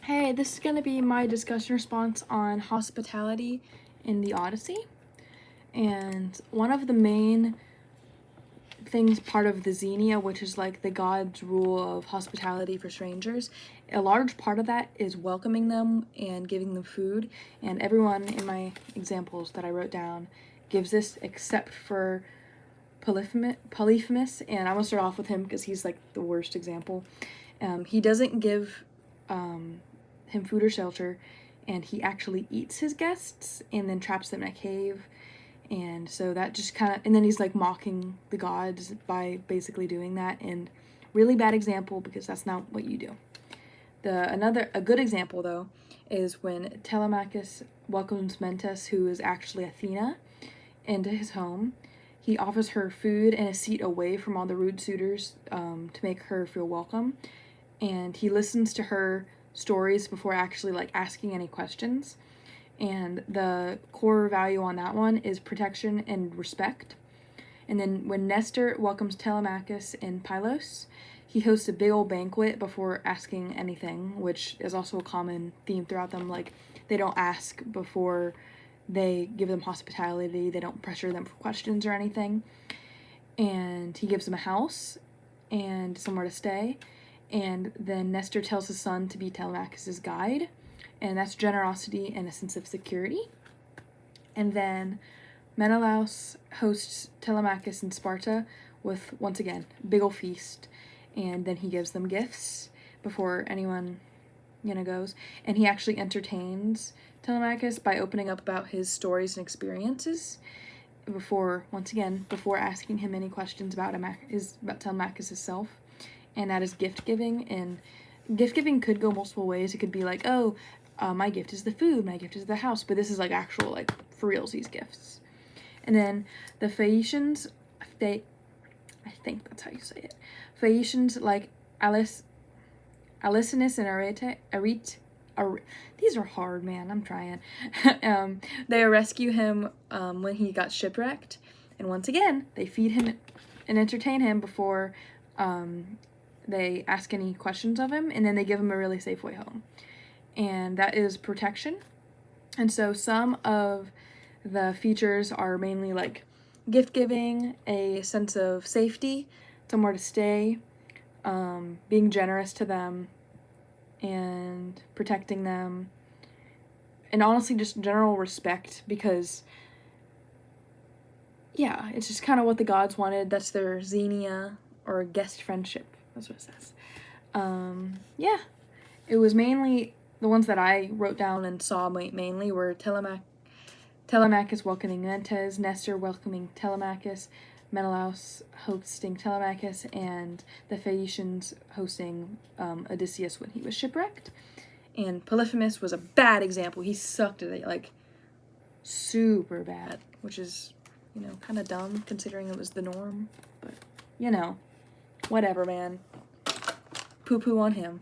Hey, this is going to be my discussion response on hospitality in the Odyssey. And one of the main things, part of the Xenia, which is like the god's rule of hospitality for strangers, a large part of that is welcoming them and giving them food. And everyone in my examples that I wrote down gives this except for Polyphemus, and I'm going to start off with him because he's like the worst example. He doesn't give him food or shelter, and he actually eats his guests and then traps them in a cave. And so that just kind of, and then he's like mocking the gods by basically doing that. And really bad example, because that's not what you do. A good example though is when Telemachus welcomes Mentas, who is actually Athena, into his home. He offers her food and a seat away from all the rude suitors to make her feel welcome. And he listens to her stories before actually like asking any questions. And the core value on that one is protection and respect. And then when Nestor welcomes Telemachus in Pylos, he hosts a big old banquet before asking anything, which is also a common theme throughout them. Like, they don't ask before they give them hospitality. They don't pressure them for questions or anything. And he gives them a house and somewhere to stay. And then Nestor tells his son to be Telemachus's guide. And that's generosity and a sense of security. And then Menelaus hosts Telemachus in Sparta with, once again, big ol' feast. And then he gives them gifts before anyone, goes. And he actually entertains Telemachus by opening up about his stories and experiences before asking him any questions about Telemachus himself. And that is gift giving. And gift giving could go multiple ways. It could be like, my gift is the food, my gift is the house, but this is like actual, like, for realsies gifts. And then the Phaeacians, I think that's how you say it. Phaeacians like Alicinus and Arete, these are hard, man, I'm trying. They rescue him when he got shipwrecked. And once again, they feed him and entertain him before they ask any questions of him, and then they give him a really safe way home. And that is protection. And so some of the features are mainly like gift giving, a sense of safety, somewhere to stay, being generous to them, and protecting them, and honestly just general respect, because yeah, it's just kind of what the gods wanted. That's their xenia, or guest friendship. That's what it says. Yeah, it was mainly the ones that I wrote down and saw mainly were Telemachus welcoming Mentas, Nestor welcoming Telemachus, Menelaus hosting Telemachus, and the Phaeacians hosting Odysseus when he was shipwrecked. And Polyphemus was a bad example. He sucked at it, like, super bad, which is, kind of dumb considering it was the norm. But, whatever, man. Poo-poo on him.